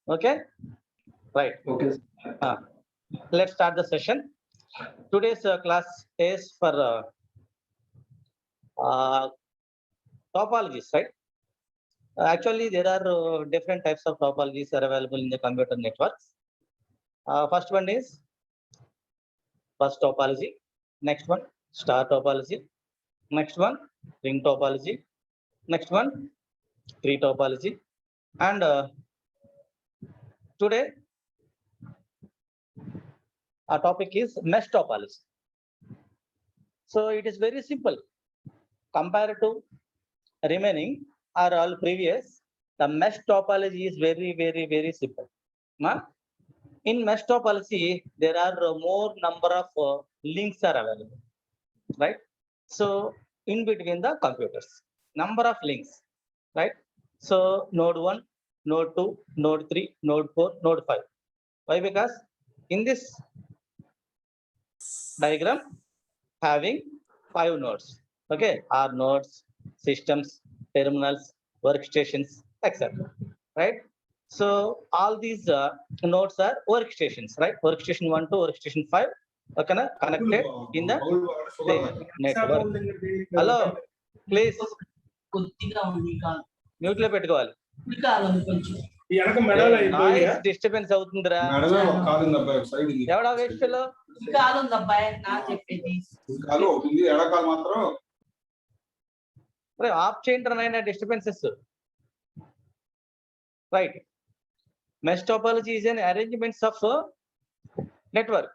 Okay, right. Okay. Let's start the session. Today's class is for uh, topologies, right? Actually, there are different types of topologies are available in the computer networks. First one is bus topology. Next one, star topology. Next one, ring topology. Next one, tree topology. And today, our topic is mesh topology. So it is very simple compared to remaining or all previous. The mesh topology is very simple. In mesh topology, there are more number of links are available, right? So in between the computers, number of links, right? So node 1, node 2, node 3, node 4, node 5. Why? Because in this diagram having 5 nodes, okay, are nodes, systems, terminals, workstations, etc. Right? So all these nodes are workstations, right? Workstation 1 to workstation 5 are connected in the network. Hello, please mute లో పెట్టుకోవాలి. Noise disturbance అవుతుందిరా. ఎవడా waste లో of చేయండి నాయన disturbances. Right. Mesh topology is an arrangement of network.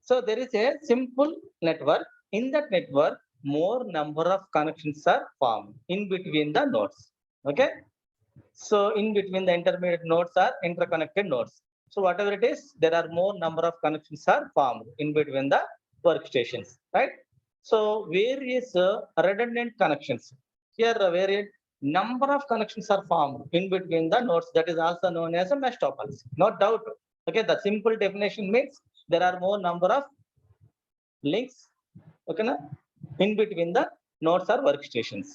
So there is a simple network. In that network, more number of connections are formed in between the nodes. Okay. So in between the intermediate nodes are interconnected nodes. So whatever it is, there are more number of connections are formed in between the workstations. Right. So various redundant connections. Here various number of connections are formed in between the nodes. That is also known as a mesh topology. No doubt. Okay, the simple definition means there are more number of links, okay, in between the nodes or workstations.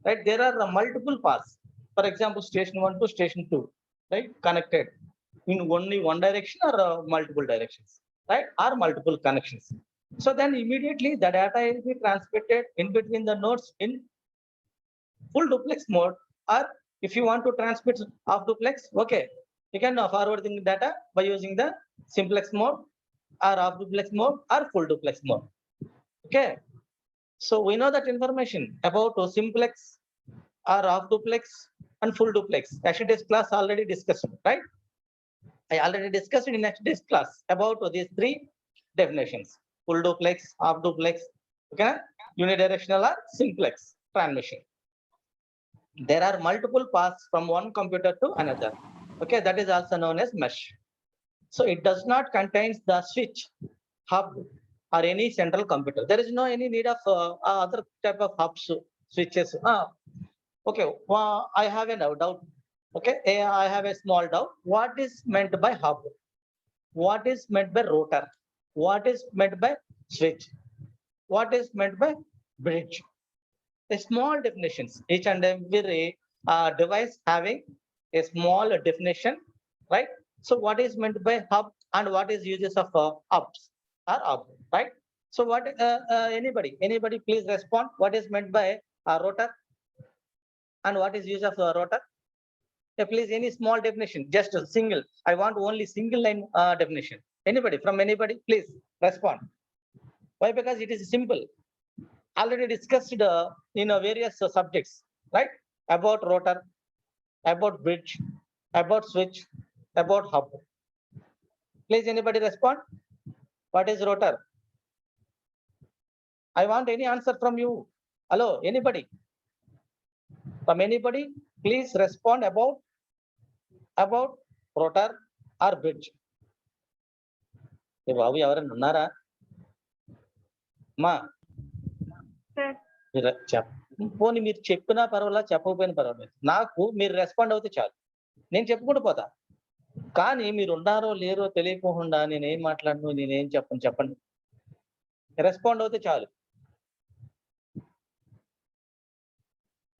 Right, there are multiple paths. For example, station 1 to station 2, right, connected in only one direction or multiple directions, right, or multiple connections. So then immediately the data will be transmitted in between the nodes in full duplex mode, or if you want to transmit half duplex, okay, you can forward the data by using the simplex mode or half duplex mode or full duplex mode. Okay, so we know that information about simplex or half duplex and full duplex. Actually, this class already discussed, right? I already discussed in next day's class about these three definitions: full duplex, half duplex, okay, unidirectional or simplex transmission. There are multiple paths from one computer to another. Okay, that is also known as mesh. So it does not contain the switch, hub, or any central computer. There is no any need of other type of hubs, switches. Okay, I have a doubt. Okay, I have a small doubt. What is meant by hub? What is meant by router? What is meant by switch? What is meant by bridge? A small definitions. Each and every device having a small definition, right? So what is meant by hub and what is uses of hubs or hub, right? So what anybody please respond. What is meant by router and what is use of router? Please, any small definition, just a single. I want only single line definition. Anybody, from anybody, please respond. Why? Because it is simple. Already discussed in various subjects, right? About router, about bridge, about switch, about hub. Please, anybody respond. What is router? I want any answer from you. Hello, anybody? From anybody, please respond about router or bridge. బాబు ఎవరైనా ఉన్నారా? మా పోనీ మీరు చెప్పినా పర్వాలేదు, చెప్పకపోయినా పర్వాలేదు. నాకు మీరు రెస్పాండ్ అవుతే చాలు, నేను చెప్పుకుంటూ పోతా. కానీ మీరు ఉన్నారో లేరో తెలియకుండా నేనేం మాట్లాడను, నేనేం చెప్పండి. రెస్పాండ్ అవుతే చాలు.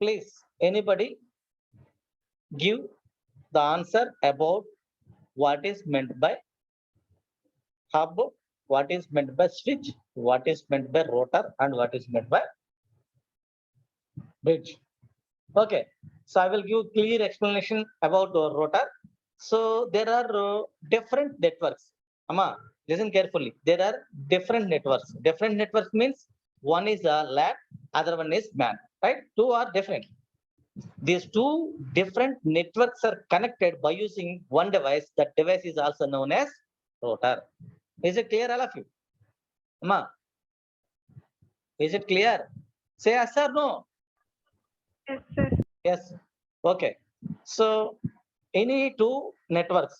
Please anybody give the answer about what is meant by hub, what is meant by switch, what is meant by rotor, and what is meant by bridge. Okay, so I will give clear explanation about rotor. So there are different networks. Amma, listen carefully. There are different networks. Different networks means one is a LAN, other one is MAN. Right? Two are different. These two different networks are connected by using one device. That device is also known as router. Is it clear, all of you? Amma, is it clear? Say yes or no. Yes, sir. Yes. Okay. So any two networks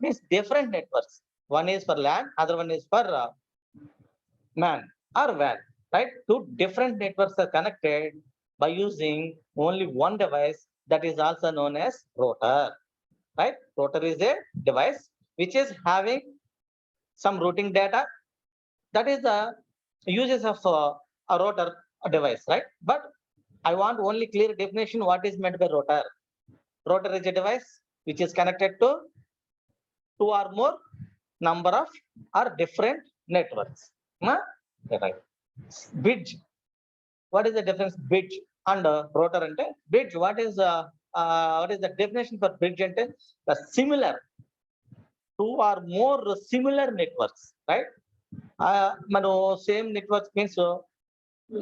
means different networks. One is for LAN, other one is for MAN or WAN. Right? Two different networks are connected by using only one device that is also known as router. Right? Router is a device which is having some routing data. That is the uses of a router device, right? But I want only clear definition what is meant by router. Router is a device which is connected to two or more number of or different networks. Right. Bridge. What is the difference bridge and router? And bridge. What is the definition for bridge? And the similar two or more similar networks, right? Mano same networks means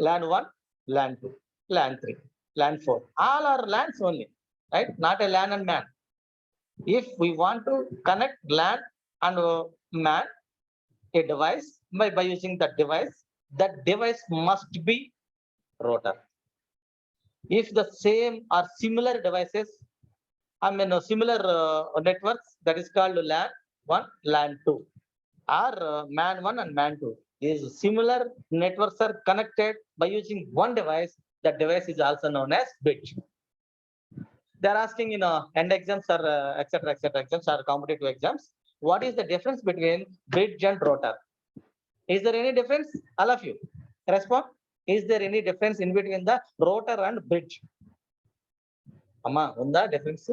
LAN 1, LAN 2, LAN 3, LAN 4. All are LANs only, right? Not a LAN and MAN. If we want to connect LAN and MAN, a device, by using that device must be router. If the same or similar devices, similar networks, that is called LAN 1, LAN 2, or MAN 1 and MAN 2. These similar networks are connected by using one device. That device is also known as bridge. They are asking in end exams or etc. exams or competitive exams. What is the difference between bridge and router? Is there any difference? All of you respond. Is there any difference in between the router and bridge? Amma, unda difference?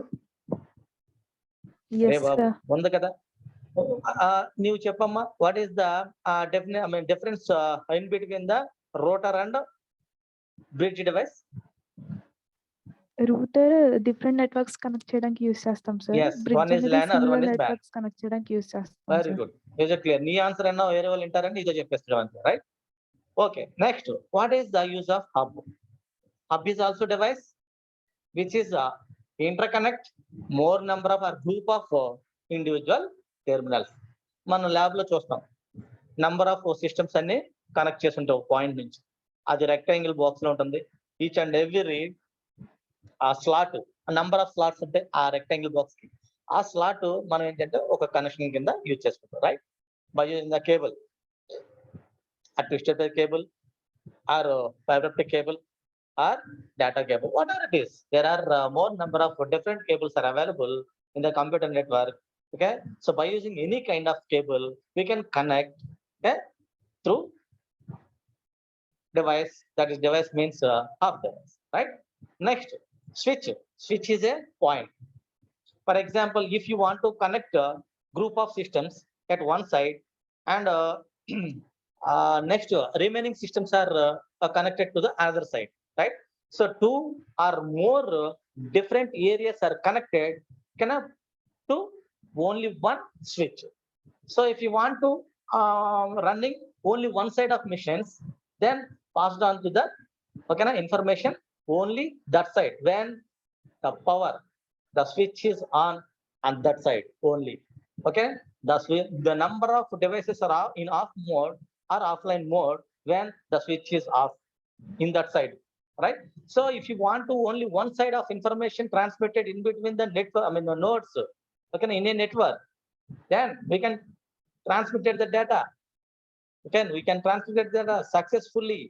Yes, sir. Unda kada? New చెప్పమ్మా what is the difference in between the router and bridge device? Router different networks connect చేయడానికి use చేస్తాం sir. Yes, bridge one is అనేది LAN, other similar one is MAN. Networks connect చేయడానికి use చేస్తాం Very sir. good. Is it clear? నీ answer అన్నా వేరే వాళ్ళు వింటారని ఇదో చెప్పేస్తాడు అంతే, right? Okay. Next, what is the use of hub? Hub is also device which is interconnect more number of or group of individual terminals. మనం lab లో చూస్తాం నంబర్ ఆఫ్ సిస్టమ్స్ అన్ని కనెక్ట్ చేసి ఉంటాం పాయింట్ నుంచి. అది రెక్టాంగిల్ బాక్స్ లో ఉంటుంది. ఈచ్ అండ్ ఎవ్రీ ఆ స్లాట్ నంబర్ ఆఫ్ స్లాట్స్ ఉంటే ఆ రెక్టాంగిల్ బాక్స్ కి ఆ స్లాట్ మనం ఏంటంటే ఒక కనెక్షన్ కింద యూజ్ చేసుకుంటాం, right? By using the cable, a twisted pair cable or fiber optic cable or data cable, whatever it is. There are more number of different cables are available in the computer network. Okay, so by using any kind of cable, we can connect, okay, through device. That is device means hub device, right? Next, switch. Switch is a point. For example, if you want to connect a group of systems at one side and next remaining systems are connected to the other side, right? So two or more different areas are connected connect to only one switch. So if you want to running only one side of machines, then passed on to the information only that side. When the power, the switch is on that side only. Okay, the number of devices are in off mode or offline mode when the switch is off in that side, right? So if you want to only one side of information transmitted in between the network, the nodes, okay, in a network, then we can transmit the data. Okay, we can transmit the data successfully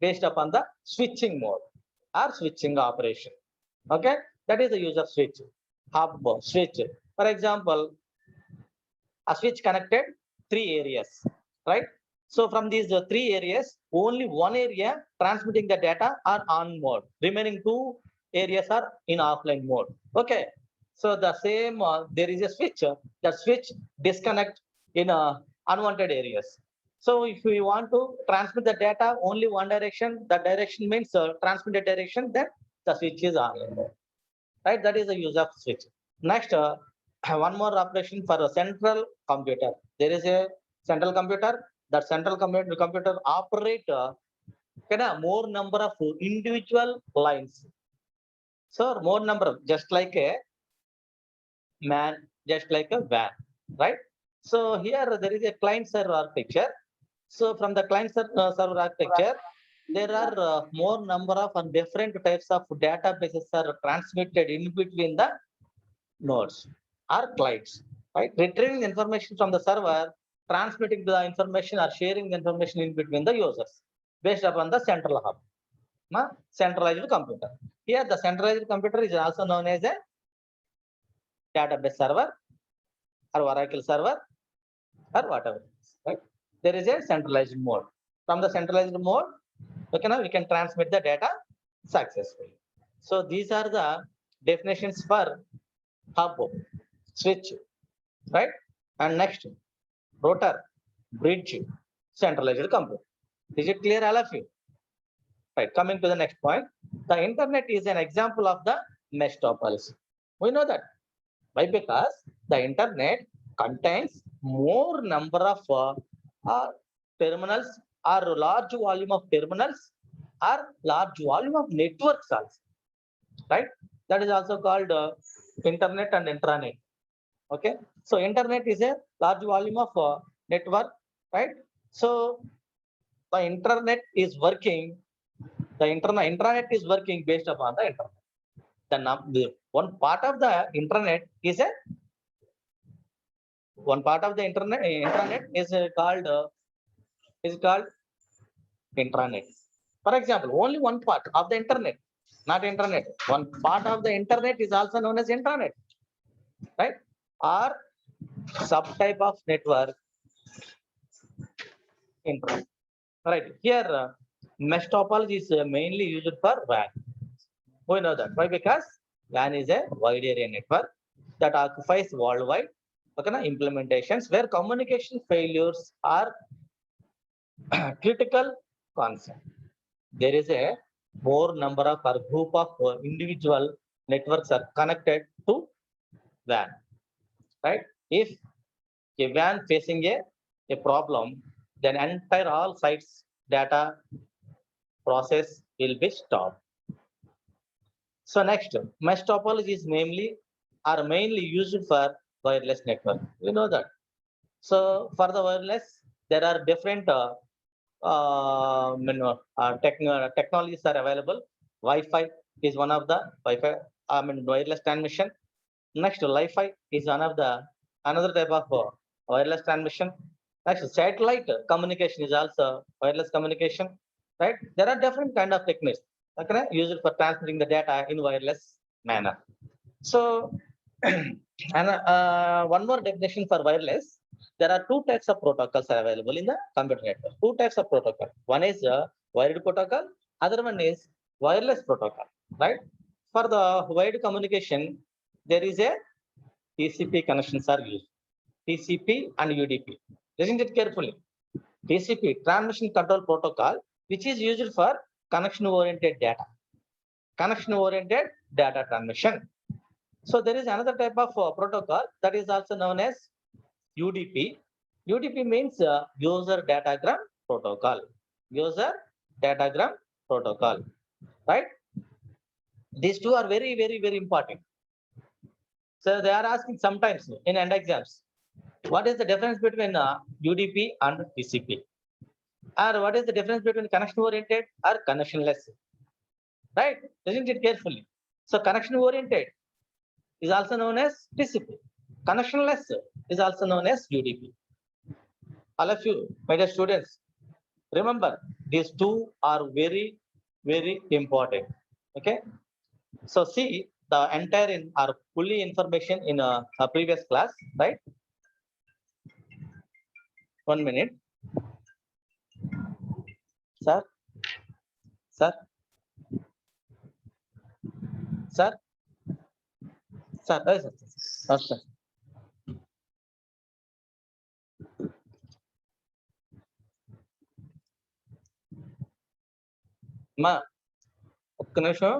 based upon the switching mode or switching operation. Okay, that is the use of switch. Hub, switch. For example, a switch connected three areas, right? So from these three areas, only one area transmitting the data are on mode. Remaining two areas are in offline mode. Okay. So the same, there is a switch. The switch disconnect in unwanted areas. So if we want to transmit the data only one direction, the direction means transmitted direction, then the switch is online mode. Right? That is the use of switch. Next, one more operation for a central computer. There is a central computer. That central computer operate more number of individual lines. So more number, just like a man, just like a van, right? So here there is a client server architecture. So from the client server architecture, there are more number of and different types of databases are transmitted in between the nodes or clients, right? Retrieving information from the server, transmitting the information or sharing the information in between the users based upon the central hub, centralized computer. Here the centralized computer is also known as a database server or Oracle server or whatever, right? There is a centralized mode. From the centralized mode, okay, now we can transmit the data successfully. So these are the definitions for hub, switch, right? And next, router, bridge, centralized computer. Is it clear, all of you? Right. Coming to the next point, the internet is an example of the mesh topology. We know that. Why? Because the internet contains more number of terminals or large volume of terminals or large volume of networks also, right? That is also called internet and intranet. Okay. So internet is a large volume of network, right? So the internet is working, the intranet is working based upon the internet. The one part of the internet is a one part of the intranet is called intranet. For example, only one part of the internet, not internet. One part of the internet is also known as intranet, right? Or subtype of network intranet. Right. Here, mesh topology is mainly used for WAN. We know that. Why? Because WAN is a wide area network that occupies worldwide implementations where communication failures are critical concept. There is a more number of or group of individual networks are connected to WAN, right? If a WAN facing a problem, then entire all sites data process will be stopped. So next, mesh topology is mainly used for wireless network. We know that. So for the wireless, there are different technologies are available. Wi-Fi is one of the wireless transmission. Next, Li-Fi is one of the another type of wireless transmission. Next, satellite communication is also wireless communication, right? There are different kind of techniques used for transmitting the data in wireless manner. So, and one more definition for wireless. There are two types of protocols are available in the computer network. Two types of protocol. One is wired protocol. Other one is wireless protocol. Right? For the wired communication, there is a TCP connections are used. TCP and UDP. Listen to it carefully. TCP, transmission control protocol, which is used for connection-oriented data. Connection-oriented data transmission. So there is another type of protocol that is also known as UDP. UDP means user datagram protocol. User datagram protocol, right? These two are very, very, very important. So they are asking sometimes in end exams, what is the difference between UDP and TCP? Or what is the difference between connection-oriented or connectionless? Right? Listen to it carefully. So connection-oriented is also known as TCP. Connectionless is also known as UDP. All of you, my dear students, remember these two are very, very important. Okay. So see the entire or fully information in a previous class, right? 1 minute. Sir. Sir? Sir, sir. Ma, ఒక్క నిమిషం.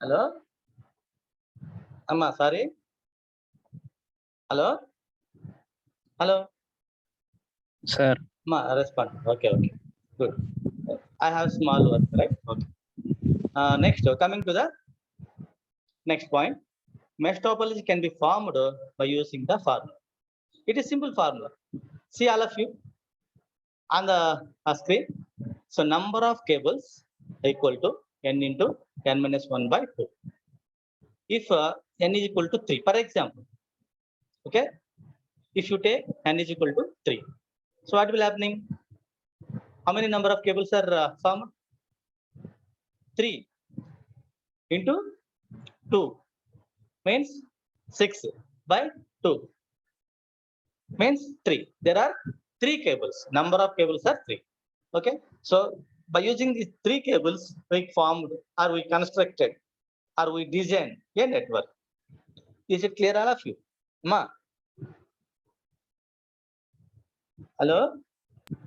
Hello? Amma, sorry. Hello? Hello? Sir, Ma, respond. Okay. Good. I have small work, right? Okay. Next, coming to the next point. Mesh topology can be formed by using the formula. It is simple formula. See all of you on the screen. So number of cables equal to n into n minus 1 by 2. If n is equal to 3, for example, okay, if you take n is equal to 3, so what will happening? How many number of cables are formed? 3 into 2 means 6 by 2 means 3. There are 3 cables. Number of cables are 3. Okay, so by using these 3 cables, we formed or we constructed or we designed a network. Is it clear, all of you? Ma? Hello?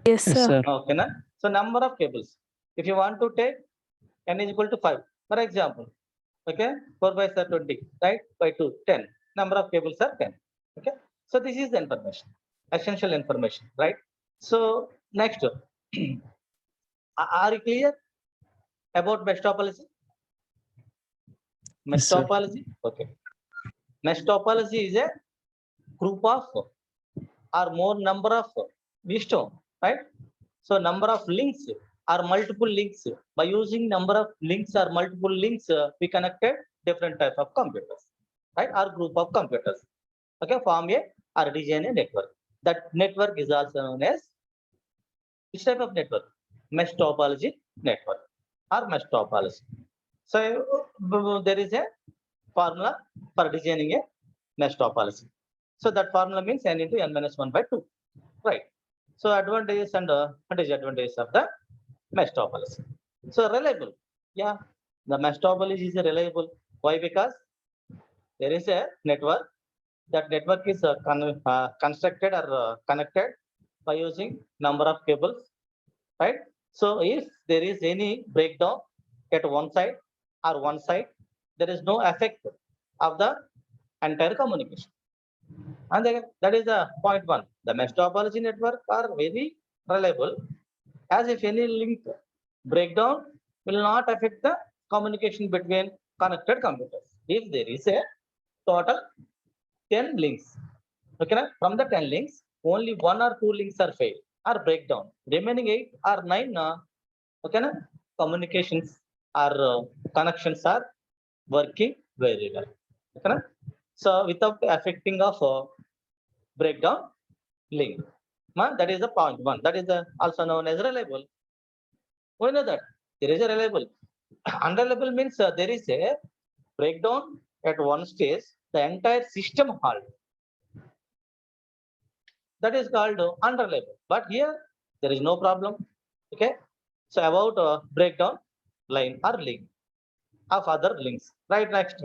Yes, yes, sir. sir. Okay, na? So number of cables. If you want to take n is equal to 5, for example, okay, 4 by 20, right? By 2, 10. Number of cables are 10. Okay, so this is the information, essential information, right? So next, are you clear about mesh topology? Mesh Yes, sir. topology, okay. Mesh topology is a group of or more number of wisdom, right? So number of links or multiple links. By using number of links or multiple links, we connected different type of computers, right? Or group of computers. Okay, form a or design a network. That network is also known as which type of network? Mesh topology network or mesh topology. So there is a formula for designing a mesh topology. So that formula means n into n minus 1 by 2, right? So advantages and disadvantages of the mesh topology. So reliable, yeah, the mesh topology is reliable. Why? Because there is a network. That network is constructed or connected by using number of cables, right? So if there is any breakdown at one side or one side, there is no effect of the entire communication. And then that is the point one. The mesh topology network are very reliable, as if any link breakdown will not affect the communication between connected computers. If there is a total 10 links, okay, na? From the 10 links, only 1 or 2 links are failed or breakdown. Remaining 8 or 9, okay, na? Communications or connections are working very well. Okay, na? So without affecting of breakdown link, that is the point one. That is also known as reliable. We know that there is a reliable. Unreliable means there is a breakdown at one stage, the entire system halt. That is called unreliable. But here there is no problem. Okay. So about breakdown line or link of other links. Right, next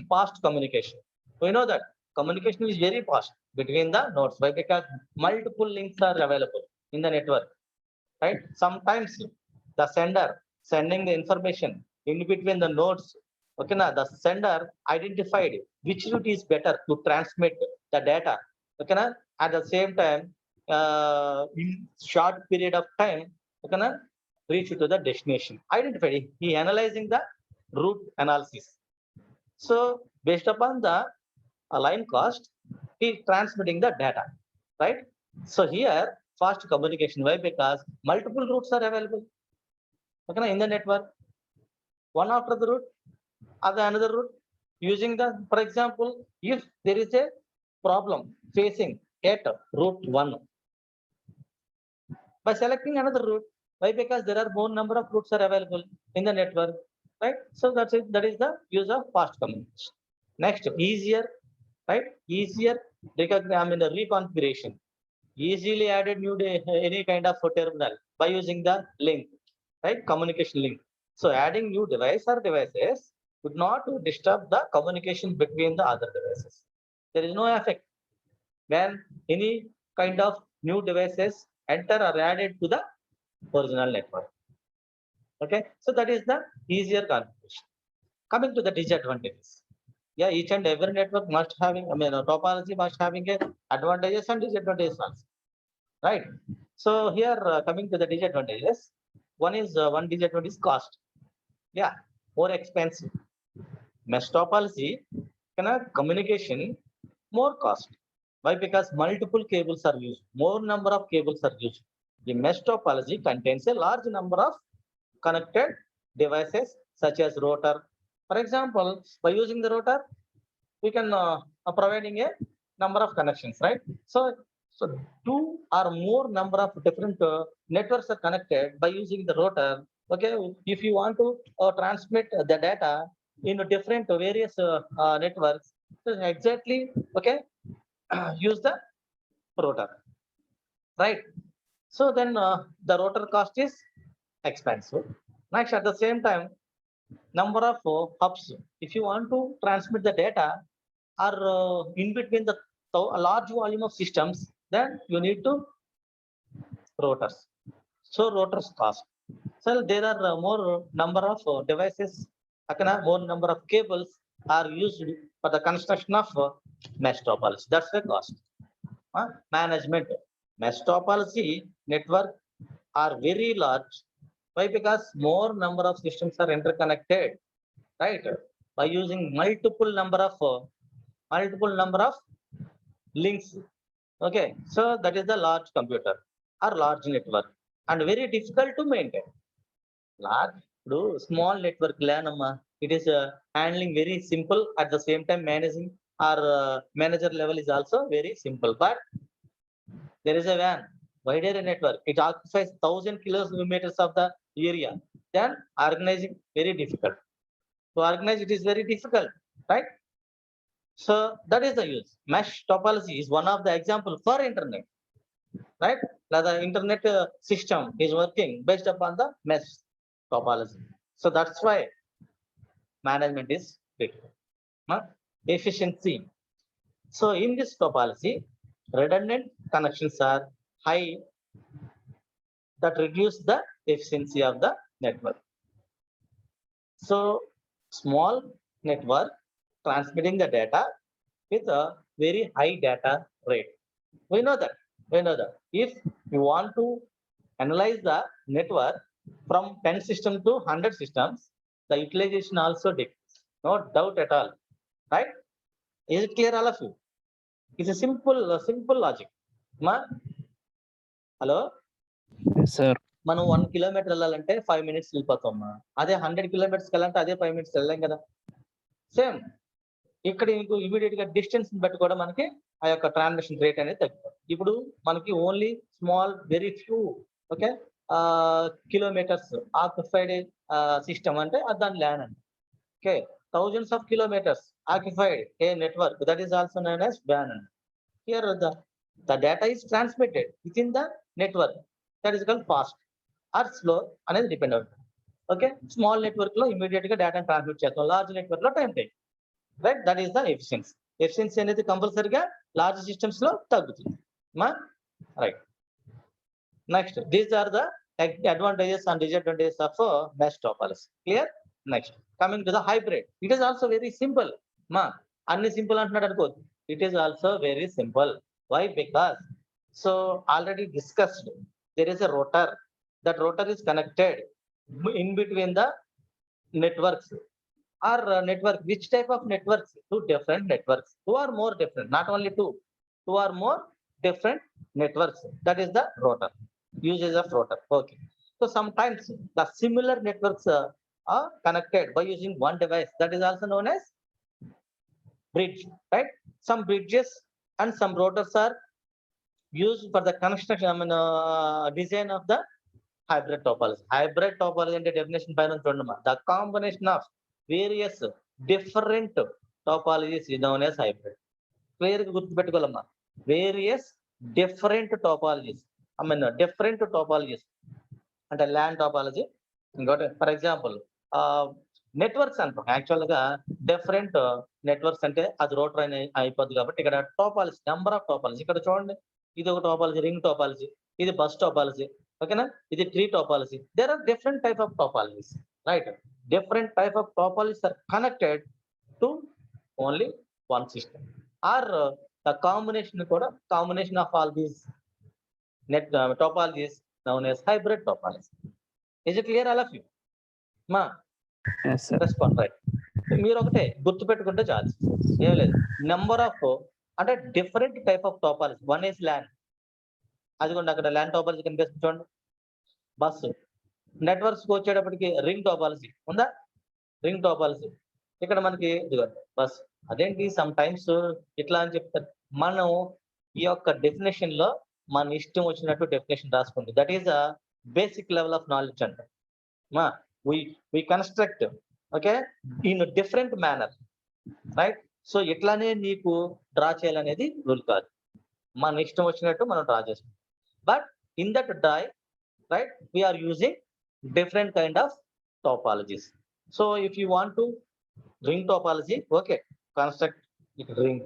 fast communication. We know that communication is very fast between the nodes. Why? Because multiple links are available in the network. right? Sometimes the sender sending the information in between the nodes. Okay, now the sender identified which route is better to transmit the data. Okay, now at the same time, in short period of time, okay, now reach to the destination. Identified. He analyzing the route analysis. So based upon the line cost, he transmitting the data, right? So here fast communication. Why? Because multiple routes are available. Okay, in the network, one after the route, other another route, using the, for example, if there is a problem facing at route 1, by selecting another route, why? Because there are more number of routes are available in the network, right? So that's it. That is the use of fast communication. Next, easier, right? Easier I mean the reconfiguration. Easily added new any kind of terminal by using the link, right? Communication link. So adding new device or devices would not disturb the communication between the other devices. There is no effect when any kind of new devices enter or added to the original network. Okay, so that is the easier configuration. Coming to the disadvantages. Yeah, each and every network must having, I mean, a topology must having a advantages and disadvantages also, right? So here coming to the disadvantages, one disadvantage is cost. Yeah, more expensive. Mesh topology cannot communication more cost. Why? Because multiple cables are used, more number of cables are used. The mesh topology contains a large number of connected devices such as router. For example, by using the router, we can providing a number of connections, right? So two or more number of different networks are connected by using the router. Okay, if you want to transmit the data in different various networks, so exactly, okay, use the router, right? So then the router cost is expensive. Next, at the same time, number of hubs. If you want to transmit the data or in between the a large volume of systems, then you need to routers. So routers cost. So there are more number of devices, more number of cables are used for the construction of mesh topology. That's the cost. Management. Mesh topology network are very large. Why? Because more number of systems are interconnected, right? By using multiple number of links. Okay, so that is the large computer or large network and very difficult to maintain. Large, small network lanama, it is handling very simple, at the same time managing or manager level is also very simple. But there is a WAN, wide area network. It occupies 1,000 kilometers of the area. Then organizing very difficult. To organize it is very difficult, right? So that is the use. Mesh topology is one of the example for internet, right? Now the internet system is working based upon the mesh topology. So that's why management is big. Efficiency. So in this topology, redundant connections are high that reduce the efficiency of the network. So small network transmitting the data with a very high data rate. We know that. We know that. If you want to analyze the network from 10 systems to 100 systems, the utilization also decreases. No doubt at all. Right? Is it clear, all of you? It's a simple logic. Hello? Yes, sir. మనం 1 kilometre వెళ్ళాలంటే 5 minutes వెళ్ళిపోతామా? అదే 100 kilometers వెళ్ళాలంటే అదే 5 minutes వెళ్ళలేం కదా. Same ఇక్కడ మీకు immediate గా డిస్టెన్స్ బట్టి కూడా మనకి ఆ యొక్క ట్రాన్సాక్షన్ రేట్ అనేది తగ్గిపోతుంది. ఇప్పుడు మనకి only small very few, okay, kilometres occupied system అంటే దాని ల్యాన్ అండి. Okay, thousands of kilometers occupied a network, that is also known as WAN. Here the data is transmitted within the network, that is called fast or slow అనేది depend అవుతుంది. Okay, small network లో immediate గా data transmit చేస్తాం, large network లో time take, right? That is the efficiency. Efficiency అనేది కంపల్సరీగా large systems లో తగ్గుతుంది. Right. Next, these are the advantages and disadvantages of mesh topology. Clear? Next, coming to the hybrid. It is also very simple. Ma, anni simple antunnadu anukodu. It is also very simple. Why? Because so already discussed. There is a rotor. That rotor is connected in between the networks. Or network, which type of networks? Two different networks. Two or more different, not only two. Two or more different networks. That is the rotor. Uses of rotor. Okay. So sometimes the similar networks are connected by using one device. That is also known as bridge, right? Some bridges and some rotors are used for the construction, design of the hybrid topology. Hybrid topology and definition by the combination of various different topologies is known as hybrid. Clear గుర్తుపెట్టుకోవాలమ్మా. Various different topologies. Different topologies. అంటే land topology, ఇంకోటి for example networks అంటాం. Actual గా different networks అంటే అది rotor అని అయిపోద్ది కాబట్టి ఇక్కడ టోపాలజీ, నెంబర్ ఆఫ్ టోపాలజీ. ఇక్కడ చూడండి, ఇది ఒక టోపాలజీ, రింగ్ టోపాలజీ, ఇది బస్ టోపాలజీ, ఓకేనా, ఇది tree topology. There are different type of topologies, right? Different type of topologies are connected to only one system, or the combination of all these topologies known as hybrid topology. Is it clear, all of you? Ma, Yes, sir. respond, right? మీరు ఒకటే గుర్తు పెట్టుకుంటే చాలు, ఏం లేదు. Number of అంటే different type of topology. One is land, అదిగోండి అక్కడ ల్యాండ్ టోపాలజీ కనిపిస్తుంది చూడండి. బస్సు నెట్వర్క్స్ కి వచ్చేటప్పటికి రింగ్ టోపాలజీ ఉందా? Ring topology. ఇక్కడ మనకి ఇదిగోండి బస్. అదేంటి సమ్ టైమ్స్ ఇట్లా అని చెప్తారు. మనం ఈ యొక్క డెఫినేషన్ లో మన ఇష్టం వచ్చినట్టు డెఫినేషన్ రాసుకుంది. That is a basic level of knowledge అంట. మా we construct, okay, in different manner, right? So ఇట్లానే నీకు డ్రా చేయాలనేది రూల్ కాదు. మన ఇష్టం వచ్చినట్టు మనం డ్రా చేస్తాం. But in that draw, right, we are using different kind of topologies. So if you want to ring topology, okay, construct ring,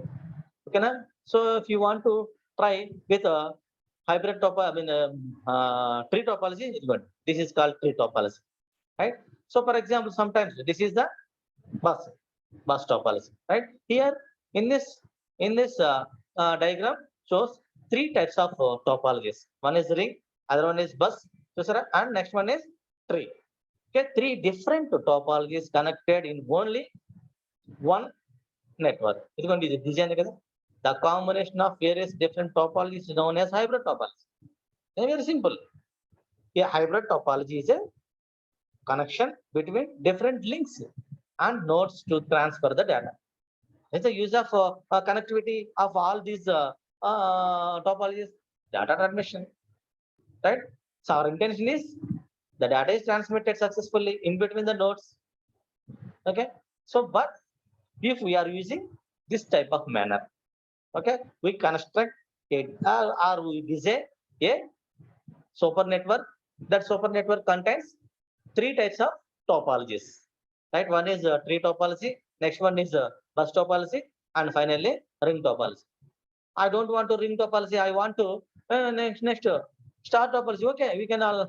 okay na? So if you want to try with a hybrid tree topology, this is called tree topology, right? So for example, sometimes this is the bus topology, right? Here in this diagram shows three types of topologies. One is ring, other one is bus, and next one is tree. Okay, three different topologies connected in only one network. It's going to be the design. The combination of various different topologies is known as hybrid topology. It's very simple. A hybrid topology is a connection between different links and nodes to transfer the data. It's the use of connectivity of all these topologies, data transmission, right? So our intention is the data is transmitted successfully in between the nodes. Okay. So, but if we are using this type of manner, okay, we construct it or we design a super network. That super network contains three types of topologies, right? One is tree topology, next one is bus topology, and finally ring topology. I don't want to ring topology. I want to next star topology. Okay, we can all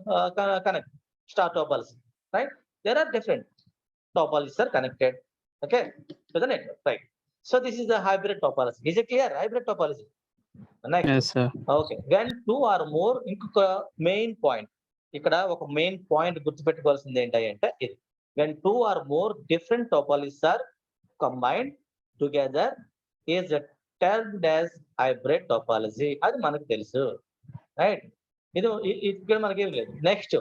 connect star topology, right? There are different topologies are connected, okay, to the network, right? So this is the hybrid topology. Is it clear? Hybrid topology. Next. Yes, sir. Okay, when two or more, ఇంకొక main point, ఇక్కడ ఒక main point గుర్తుపెట్టుకోవాల్సింది ఏంటంటే ఇది, when two or more different topologies are combined together is termed as hybrid topology. అది మనకు తెలుసు, right? ఇది ఇక్కడ మనకేం లేదు. Next,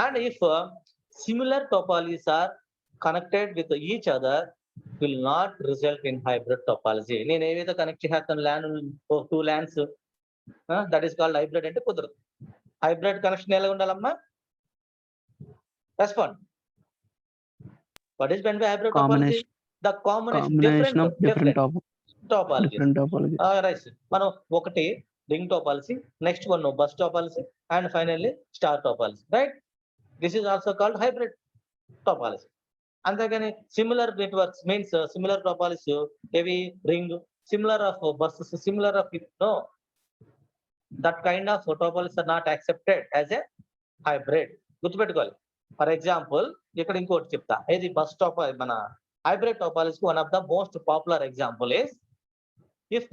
and if similar topologies are connected with each other will not result in hybrid topology. నేను ఏవైతే connect చేస్తాను two LANs, that is called hybrid అంటే కుదరదు. హైబ్రిడ్ కనెక్షన్ ఎలా ఉండాలమ్మా? Respond. What is meant by hybrid topology? The combination of different topologies. Right. మనం ఒకటి ring topology, next one bus topology, and finally star topology, right? This is also called hybrid topology. అంతేగాని similar networks means similar topology, heavy ring, similar of buses, similar of no, that kind of topologies are not accepted as a hybrid గుర్తుపెట్టుకోవాలి. For example ఇక్కడ ఇంకోటి చెప్తా, ఇది bus stop మన hybrid topology one of the most popular example is if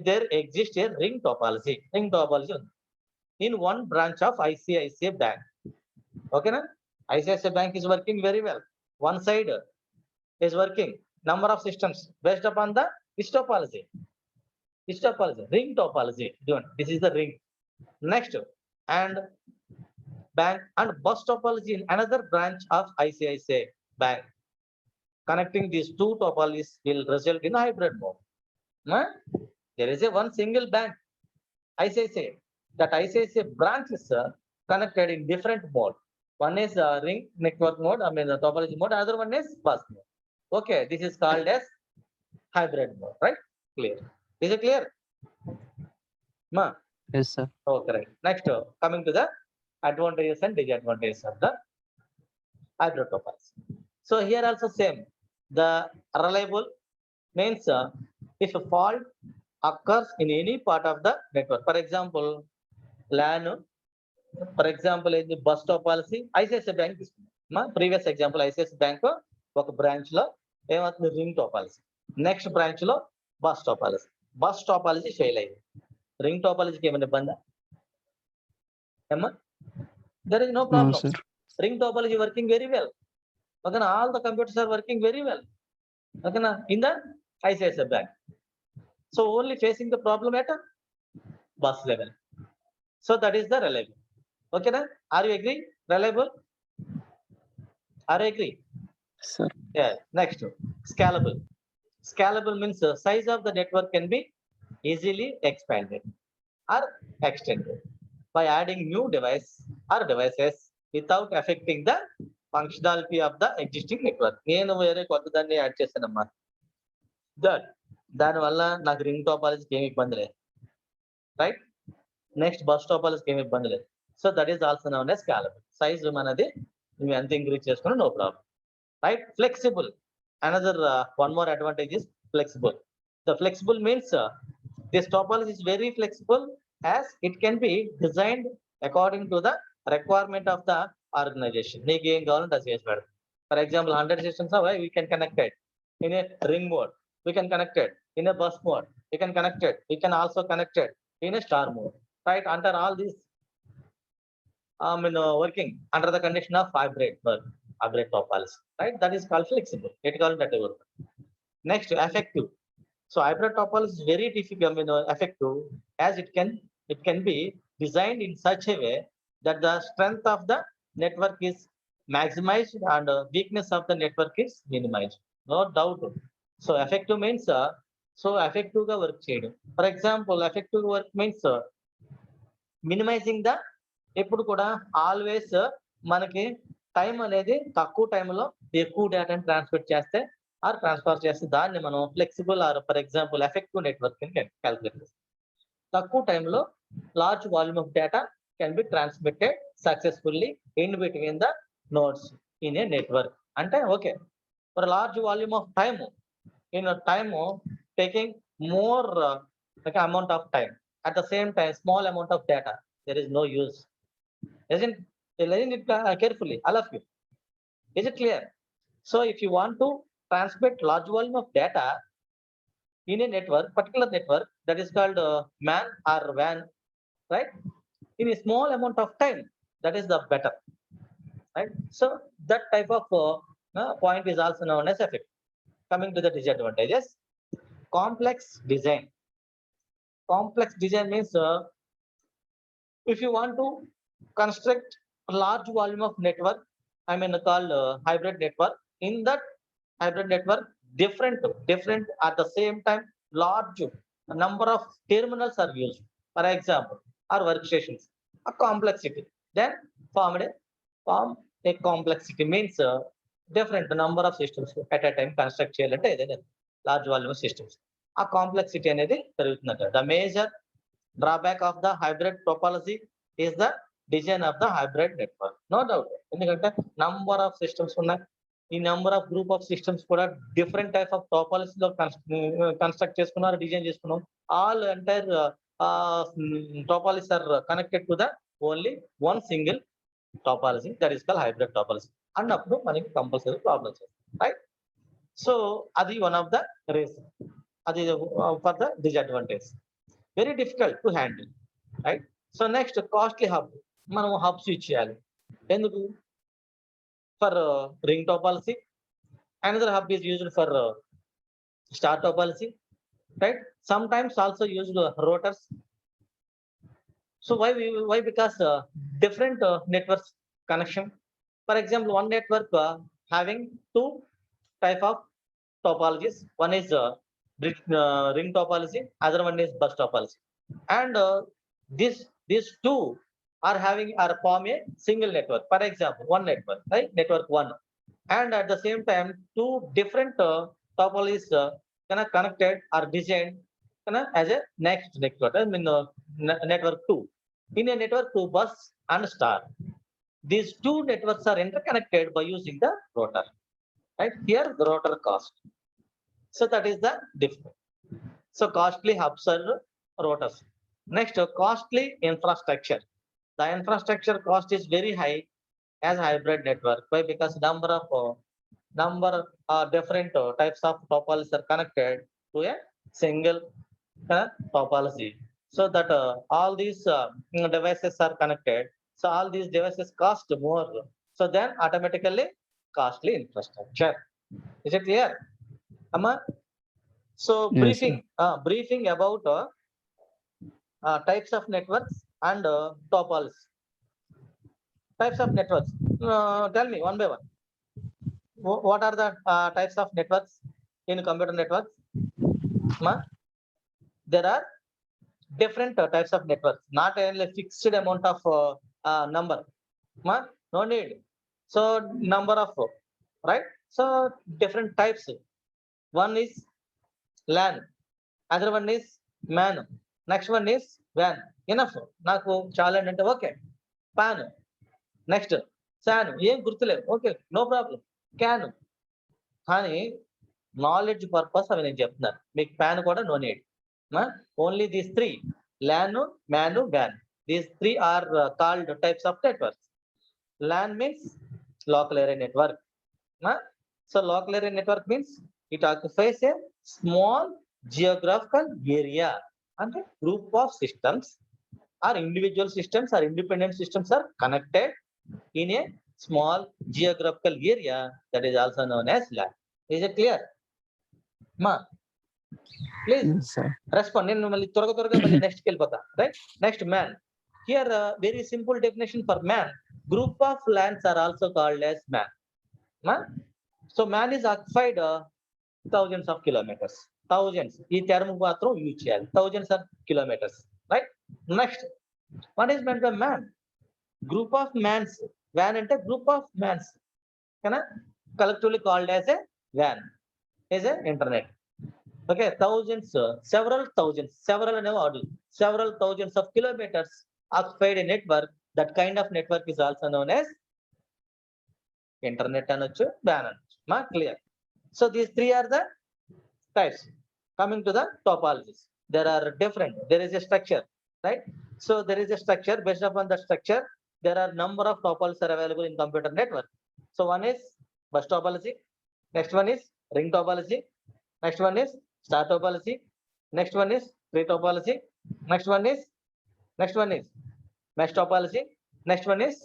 there exists a ring topology ఉంది in one branch of ICICI Bank. Okay na? ICICI Bank is working very well. One side is working number of systems based upon the which topology? Ring topology. This is the ring. Next, and bank and bus topology in another branch of ICICI Bank. Connecting these two topologies will result in a hybrid mode. There is a one single bank, ICICI. That ICICI branch is connected in different mode. One is ring network mode, the topology mode. Other one is bus mode. Okay, this is called as hybrid mode, right? Clear? Is it clear? Yes, sir. Okay, right. Next, coming to the advantages and disadvantages of the hybrid topology. So here also same. The reliable means if a fault occurs in any part of the network. For example, LAN. For example, in the bus topology, ICICI Bank. Previous example, ICICI Bank ఒక branch లో ఏమవుతుంది, ring topology. Next branch లో bus topology. Bus topology fail అయింది. Ring టోపాలజీకి ఏమైనా ఇబ్బందా? ఏమ్మా? There is no No, problem. sir. Ring topology working very well. Okay, all the computers are working very well. Okay, in the ICICI Bank. So only facing the problem at a bus level. So that is the reliable. Okay, are you agree? Reliable? Are you agree? Sir. Yeah. Next, scalable. Scalable means the size of the network can be easily expanded or extended by adding new device or devices without affecting the functionality of the existing network. నేను వేరే కొత్త దాన్ని add చేశానమ్మా. దానివల్ల నాకు ring టోపాలజీకి ఏమి ఇబ్బంది లేదు, right? Next bus టోపాలజీకి ఏమి ఇబ్బంది లేదు. So that is also known as scalable. Size మనది నువ్వు ఎంత ఇంక్రీజ్ చేసుకున్నా no problem, right? Flexible. Another one more advantage is flexible. The flexible means this topology is very flexible as it can be designed according to the requirement of the organization. నీకు ఏం కావాలంటే అది చేసి పెడతాం. For example, 100 systems are we can connect it in a ring mode. We can connect it in a bus mode. We can connect it. We can also connect it in a star mode, right? Under all these, working under the condition of hybrid topology, right? That is called flexible. It called that work. Next, effective. So hybrid topology is very difficult, effective as it can be designed in such a way that the strength of the network is maximized and weakness of the network is minimized. No doubt. So effective means so effective ga work cheyadam. For example, effective work means minimizing the ఎప్పుడు కూడా always మనకి time అనేది తక్కువ టైంలో ఎక్కువ డేటాని transfer చేస్తే దాన్ని మనం flexible or for example effective network calculate చేస్తాం. తక్కువ టైంలో large volume of data can be transmitted successfully in between the nodes in a network. అంటే okay, for large volume of time in a time taking more amount of time, at the same time small amount of data, there is no use. Isn't it carefully, all of you? Is it clear? So if you want to transmit large volume of data in a network, particular network, that is called MAN or WAN, right? In a small amount of time, that is the better, right? So that type of point is also known as effect. Coming to the disadvantages, complex design. Complex design means if you want to construct a large volume of network, called hybrid network. In that hybrid network, different at the same time, large number of terminals are used. For example, or workstations, a complexity. Then form a complexity means different number of systems at a time construct చేయాలంటే ఏదైనా large volume of systems. ఆ complexity అనేది పెరుగుతుందంట. The major drawback of the hybrid topology is the design of the hybrid network. No doubt. ఎందుకంటే number of systems ఉన్నాయి. ఈ number of group of systems కూడా different type of topology లో construct చేసుకున్నారు, design చేసుకున్నాం. All entire topologies are connected to the only one single topology, that is call hybrid topology అన్నప్పుడు మనకి compulsory problems right. So అది one of the reason, అది for the disadvantage, very difficult to handle right. So next costly hub, మనం hubs use చేయాలి ఎందుకు? For ring topology, another hub is used for star topology, right? Sometimes also used rotors. So why? Because different networks connection. For example, one network having two type of topologies. One is ring topology, other one is bus topology, and these two are form a single network. For example, one network, right? Network one, and at the same time two different topologies connected or designed as a next network. I mean network 2. In a network 2, bus and star, these two networks are interconnected by using the rotor, right? Here the rotor cost, so that is the difference. So costly hubs are rotors. Next, costly infrastructure. The infrastructure cost is very high as hybrid network. Why? Because number different types of topologies are connected to a single topology, so that all these devices are connected. So all these devices cost more. So then automatically costly infrastructure. Is it clear, Amma? So Yes, sir. briefing about types of networks and topologies. Types of networks. Tell me one by one. What are the types of networks in computer networks? Ma? There are different types of networks, not only fixed amount of number. Ma? No need. So number of, right? So different types. One is LAN, other one is MAN, next one is WAN. Enough. నాకు చాలా అంటే okay. PAN, next SAN, ఏం గుర్తులేవు, okay no problem. Can, కానీ knowledge purpose అవి నేను చెప్తున్నాను, మీకు ప్యాన్ కూడా no need. Only these three, LAN, MAN, WAN, these three are called types of networks. LAN means local area network. So local area network means it occupies a small geographical area, and a group of systems or individual systems or independent systems are connected in a small geographical area, that is also known as LAN. Is it clear? Ma, please Yes, sir. respond. నేను మళ్ళీ త్వరగా మళ్ళీ next కి వెళ్ళిపోతా, right. Next MAN. Here very simple definition for MAN. Group of LANs are also called as MAN. So MAN is occupied thousands of kilometers. Thousands, ఈ term మాత్రం use చేయాలి. thousands of kilometers, right. Next, what is meant by MAN? Group of MANs. వ్యాన్ అంటే group of MANs, కదా, collectively called as a WAN, is a internet. Okay, thousands, several అనే వాడు, several thousands of kilometers occupied a network. That kind of network is also known as internet అనొచ్చు, WAN అనొచ్చు. మా clear? So these three are the types. Coming to the topologies, there are different. There is a structure, right? So there is a structure. Based upon the structure, there are number of topologies are available in computer network. So one is bus topology. Next one is ring topology. Next one is star topology. Next one is tree topology. Next one is mesh topology. Next one is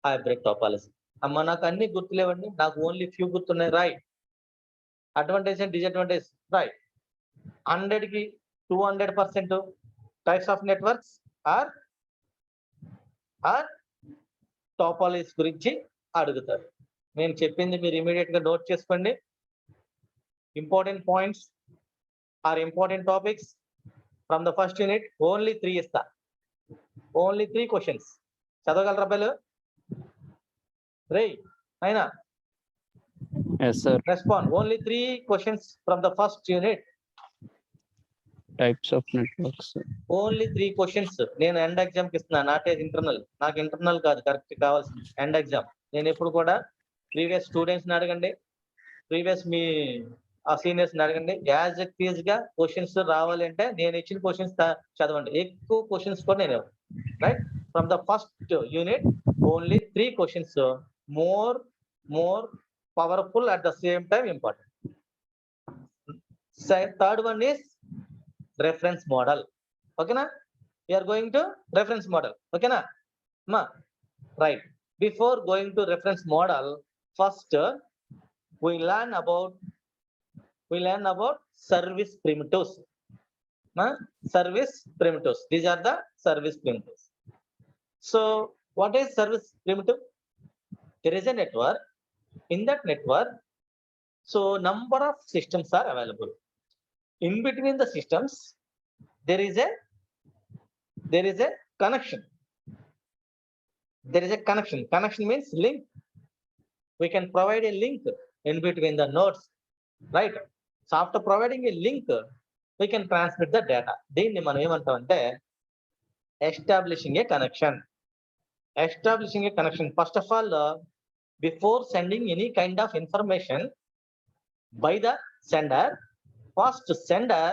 hybrid topology. అమ్మ నాకు అన్ని గుర్తులేవండి, నాకు only few గుర్తున్నాయి, right. Advantage and disadvantage, right. 100కి 200% types of networks or topologies గురించి అడుగుతారు. నేను చెప్పింది మీరు ఇమీడియట్ గా నోట్ చేసుకోండి. Important points or important topics from the first unit. Only 3 ఇస్తా, ఓన్లీ 3 క్వశ్చన్స్. చదవగలరా అబ్బాయిలు? రే అయినా Yes, sir. Respond. Only 3 questions from the first unit. Types of networks. Only 3 questions. నేను ఎండ్ ఎగ్జామ్ కి ఇస్తున్నా, నాటే ఇంటర్నల్. నాకు ఇంటర్నల్ కాదు కరెక్ట్ కావాల్సింది, ఎండ్ ఎగ్జామ్. నేను ఎప్పుడు కూడా ప్రీవియస్ స్టూడెంట్స్ ని అడగండి, ప్రీవియస్ మీ సీనియర్స్ ని అడగండి. యాజ్ ఇట్ ఈజ్ గా క్వశ్చన్స్ రావాలి అంటే నేను ఇచ్చిన క్వశ్చన్స్ చదవండి. ఎక్కువ క్వశ్చన్స్ కూడా నేను, right. from the first unit, only 3 questions, more powerful at the same time important. Third one is reference model. Okay na? We are going to reference model. Okay na? Ma, right. Before going to reference model, first we learn about service primitives. Service primitives. These are the service primitives. So what is service primitive? There is a network. In that network, so number of systems are available. In between the systems, there is a connection. There is a connection. Connection means link. We can provide a link in between the nodes, right? So after providing a link, we can transmit the data. దీన్ని మనం ఏమంటామంటే establishing a connection. Establishing a connection. First of all, before sending any kind of information by the sender, first sender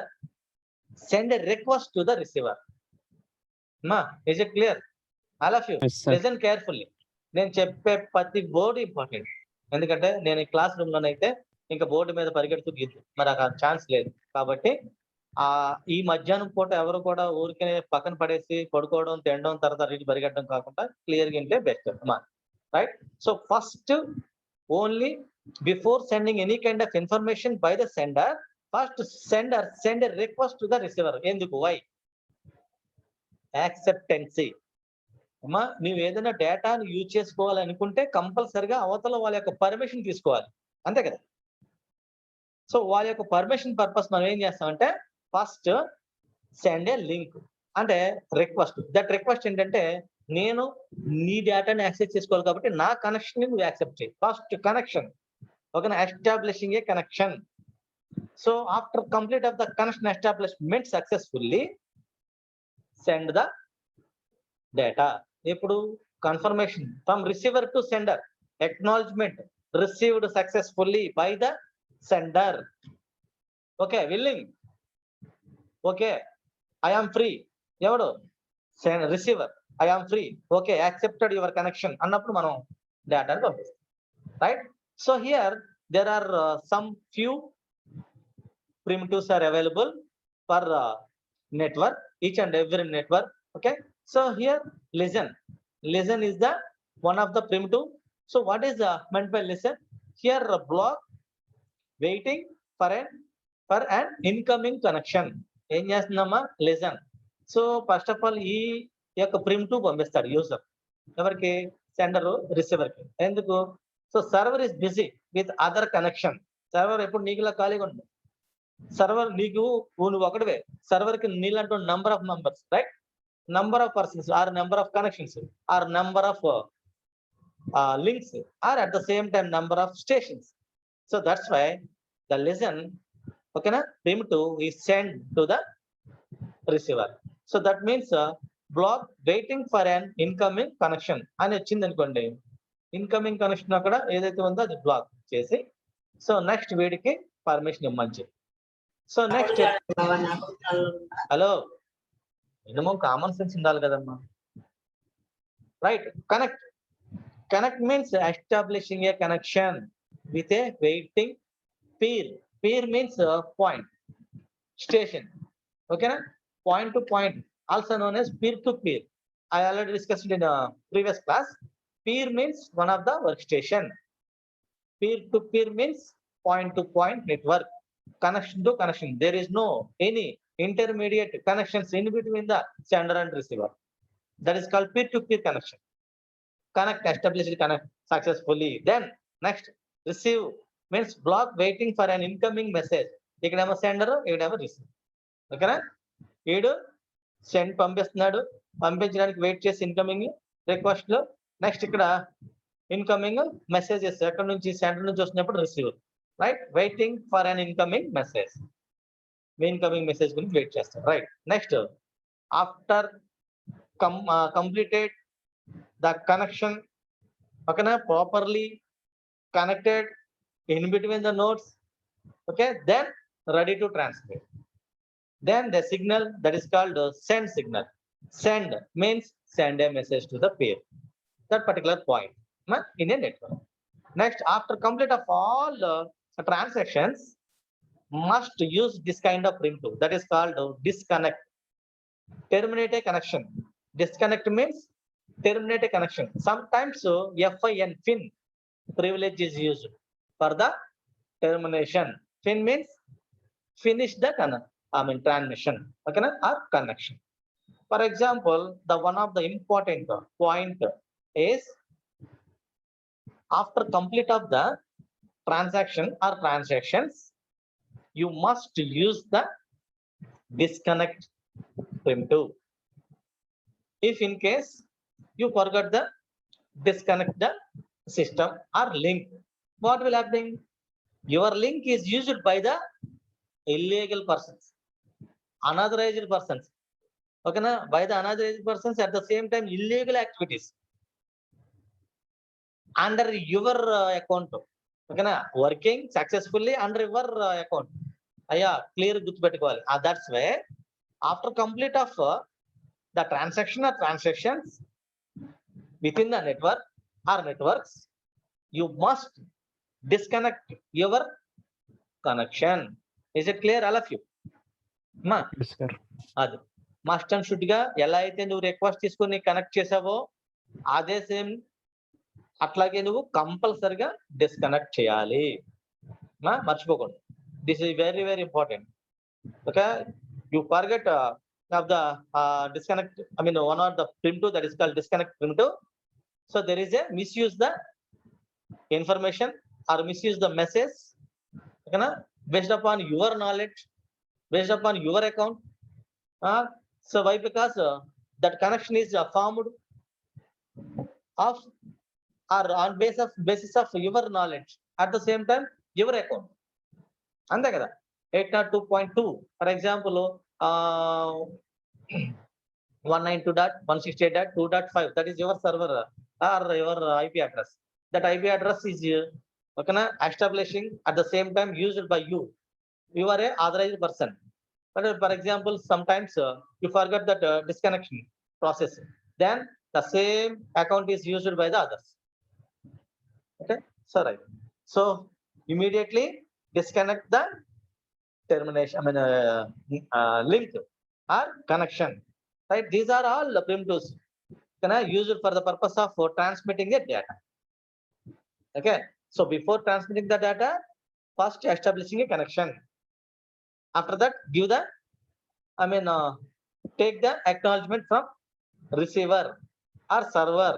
send a request to the receiver. Ma, is it clear? All of you, Yes, sir. listen carefully. నేను చెప్పే ప్రతి board important. ఎందుకంటే నేను ఈ class room లోనైతే ఇంకా board మీద పరిగెడుతూ గీద్దు, మరి ఆ ఛాన్స్ లేదు. కాబట్టి ఈ మధ్యాహ్నం పూట ఎవరు కూడా ఊరికే పక్కన పడేసి పడుకోవడం, తినడం, తర్వాత రీతి పరిగెట్టడం కాకుండా క్లియర్ గా ఉంటే బెస్ట్ అమ్మా, right? So first only before sending any kind of information by the sender, first sender send a request to the receiver. ఎందుకు? వై? యాక్సెప్టెన్సీ. అమ్మా, నువ్వు ఏదైనా డేటాను యూజ్ చేసుకోవాలనుకుంటే కంపల్సరిగా అవతల వాళ్ళ యొక్క పర్మిషన్ తీసుకోవాలి, అంతే కదా? సో వాళ్ళ యొక్క పర్మిషన్ పర్పస్ మనం ఏం చేస్తామంటే ఫస్ట్ సెండ్ ఏ లింక్ అంటే రిక్వెస్ట్. దట్ రిక్వెస్ట్ ఏంటంటే నేను నీ డేటాని యాక్సెస్ చేసుకోవాలి కాబట్టి నా కనెక్షన్ నువ్వు యాక్సెప్ట్ చేయి. First connection. ఓకేనా? Establishing a connection. So after complete of the connection establishment successfully send the data. ఇప్పుడు confirmation from receiver to sender. Acknowledgement received successfully by the sender. Okay, willing. Okay, I am free. ఎవడు? Receiver. I am free. Okay, accepted your connection అన్నప్పుడు మనం డేటాను పంపిస్తాం, right? So here there are some few primitives are available for network, each and every network. Okay, so here listen is the one of the primitive. So what is meant by listen? Here block waiting for an incoming connection. ఏం చేస్తుందమ్మా? Listen. So first of all ఈ యొక్క primitive పంపిస్తాడు user ఎవరికి? Sender receiver కి. ఎందుకు? So server is busy with other connection. Server ఎప్పుడు నీకులా ఖాళీగా ఉంటుంది. సర్వర్ నువ్వు ఒకటివే. సర్వర్ కి నీళ్ళంటూ number of members, right? Number of persons or number of connections or number of links or at the same time number of stations. So that's why the listen, okay na, primitive is sent to the receiver. So that means block waiting for an incoming connection అని వచ్చింది అనుకోండి, incoming connection అక్కడ ఏదైతే ఉందో అది block చేసి so next వీడికి permission ఇవ్వమంచి. So next hello minimum common sense ఉండాలి కదమ్మా, right? Connect means establishing a connection with a waiting peer. Peer means point, station. Okay na? Point to point, also known as peer to peer. I already discussed in a previous class. Peer means one of the workstation. Peer to peer means point to point network. Connection to connection. There is no any intermediate connections in between the sender and receiver. That is called peer to peer connection. Connect, established, connect successfully. Then next, receive means block waiting for an incoming message. ఇక్కడేమో sender, ఇక్కడేమో receive. ఓకేనా? వీడు send పంపిస్తున్నాడు, పంపించడానికి wait చేసి incoming request లో. Next ఇక్కడ incoming messages ఎక్కడి నుంచి? సెంటర్ నుంచి వస్తున్నప్పుడు receive, right? Waiting for an incoming message. Incoming message గురించి వెయిట్ చేస్తాడు, right? Next after completed the connection, ఓకేనా, properly connected in between the nodes, okay, then ready to transmit. Then the signal that is called send signal. Send means send a message to the peer. That particular point in a network. Next, after complete of all transactions, must use this kind of primitive that is called disconnect. Terminate a connection. Disconnect means terminate a connection. Sometimes fin privilege is used for the termination. Fin means finish the transmission, okay, or connection. For example, the one of the important point is after complete of the transaction or transactions, you must use the disconnect primitive. If in case you forgot the disconnect the system or link, what will happen? Your link is used by the illegal persons, unauthorized persons. Okay, na? By the unauthorized persons at the same time illegal activities under your account. Okay, na? Working successfully under your account. Clear గుర్తుపెట్టుకోవాలి. That's why after complete of the transaction or transactions within the network or networks, you must disconnect your connection. Is it clear, all of you? Ma? Yes, sir. అది must and should గా ఎలా అయితే నువ్వు request తీసుకొని connect చేసావో అదే same అట్లాగే నువ్వు కంపల్సరిగా డిస్కనెక్ట్ చేయాలి. మర్చిపోకూడదు. This is very very important. Okay, you forget of the disconnect, one of the primitive that is called disconnect primitive. So there is a misuse the information or misuse the message, okay, based upon your knowledge, based upon your account. So why? Because that connection is formed of or on basis of your knowledge, at the same time your account. అంతే కదా. 802.2 for example, 192.168.2.5, that is your server or your IP address. That IP address is establishing at the same time used by you. You are a authorized person. But for example, sometimes you forget that disconnection process, then the same account is used by the others. Okay, so right. So immediately disconnect the termination, link or connection. Right? These are all the primitives used for the purpose of transmitting the data. Okay. So before transmitting the data, first establishing a connection. After that, give the, take the acknowledgement from receiver or server.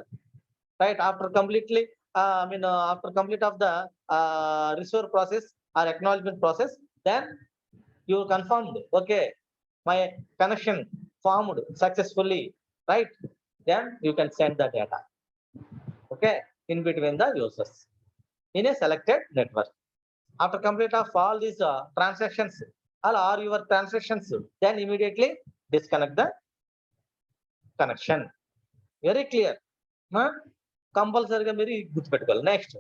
Right? After completely, after complete of the receiver process or acknowledgement process, then you confirmed, okay, my connection formed successfully, right? Then you can send the data, okay, in between the users in a selected network. After complete of all these transactions, all are your transactions, then immediately disconnect the connection. Very clear. Compulsory ga meri guర్తుపెట్టుకోవాలి. Next,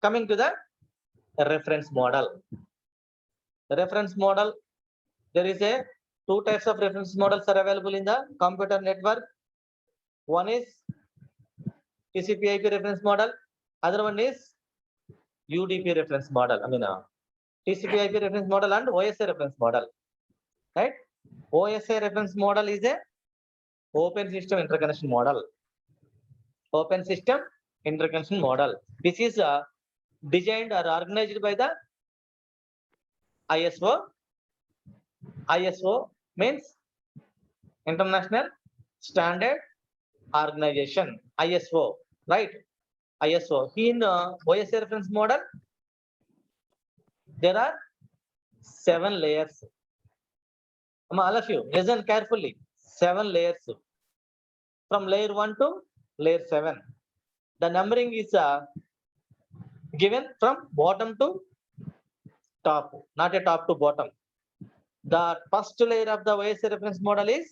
coming to the reference model. The reference model, there is a two types of reference models are available in the computer network. One is TCP/IP reference model. Other one is UDP reference model. TCP/IP reference model and OSI reference model. Right? OSI reference model is a open system interconnection model. Open system interconnection model. This is designed or organized by the ISO. ISO means International Standard Organization. ISO, right? ISO. In OSI reference model, there are 7 layers. All of you listen carefully. 7 layers from layer 1 to layer 7. The numbering is given from bottom to top, not a top to bottom. The first layer of the OSI reference model is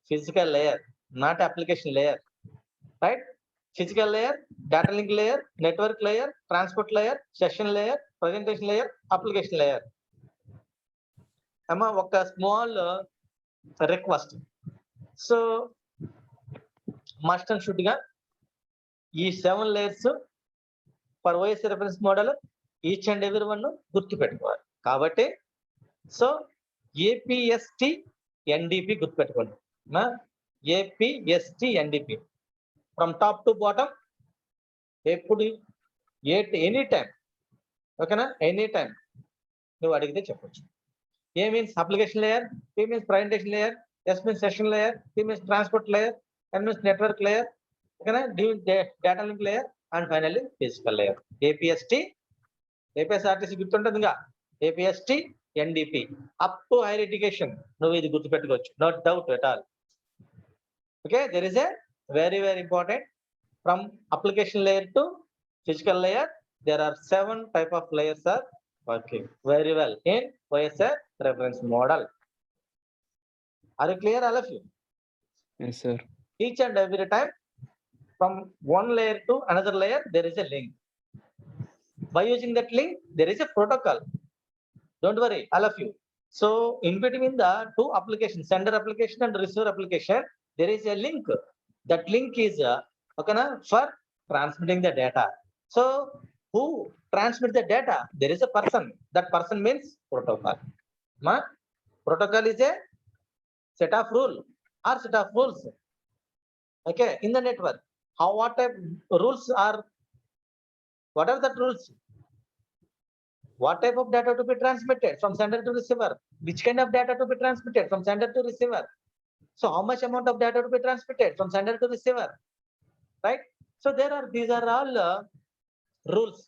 physical layer, not application layer, right? Physical layer, data link layer, network layer, transport layer, session layer, presentation layer, application layer. Oka small request. So must and should గా ఈ 7 layers for OS reference model each and every one గుర్తు పెట్టుకోవాలి. కాబట్టి so APST NDP గుర్తుపెట్టుకోండి. APST NDP from top to bottom ఎప్పుడు any time. ఓకేనా? Any time నువ్వు అడిగితే చెప్పొచ్చు. A means application layer, P means presentation layer, S means session layer, P means transport layer, N means network layer, ఓకేనా? D data link layer and finally physical layer. APSRTC గుర్తుంటుంది ఇంకా. APST NDP up to higher education నువ్వు ఇది గుర్తుపెట్టుకోవచ్చు. No doubt at all. Okay, there is a very important from application layer to physical layer. There are 7 type of layers are working very well in OSR reference model. Are you clear, all of you? Yes, sir. Each and every time from one layer to another layer there is a link. By using that link there is a protocol. Don't worry, all of you. So in between the two applications, sender application and receiver application, there is a link. That link is okay na, for transmitting the data. So who transmits the data? There is a person. That person means protocol. Protocol is a set of rule or set of rules. Okay, in the network. What type rules are? What are the rules? What type of data to be transmitted from sender to receiver? Which kind of data to be transmitted from sender to receiver? So how much amount of data to be transmitted from sender to receiver? Right? So these are all rules,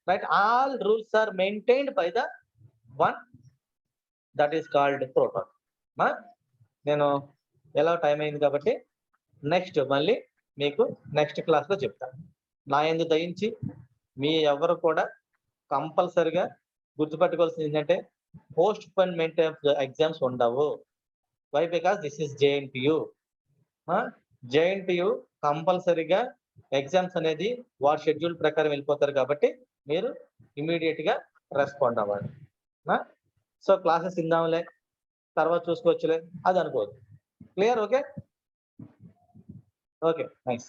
right? All rules are maintained by the one that is called protocol. నేను ఎలా time అయింది కాబట్టి next మళ్ళీ మీకు next class లో చెప్తాను. నా యందు దయించి మీ ఎవరు కూడా కంపల్సరిగా గుర్తుపెట్టుకోవాల్సింది ఏంటంటే పోస్ట్ పోన్మెంట్ ఆఫ్ ఎగ్జామ్స్ ఉండవు. Why? Because this is JNTU. JNTU కంపల్సరిగా ఎగ్జామ్స్ అనేది వారి షెడ్యూల్ ప్రకారం వెళ్ళిపోతారు కాబట్టి మీరు ఇమీడియట్ గా రెస్పాండ్ అవ్వాలి. సో క్లాసెస్ ఇందాంలే తర్వాత చూసుకోవచ్చులే అది అనుకోవద్దు. క్లియర్? Okay, okay, nice.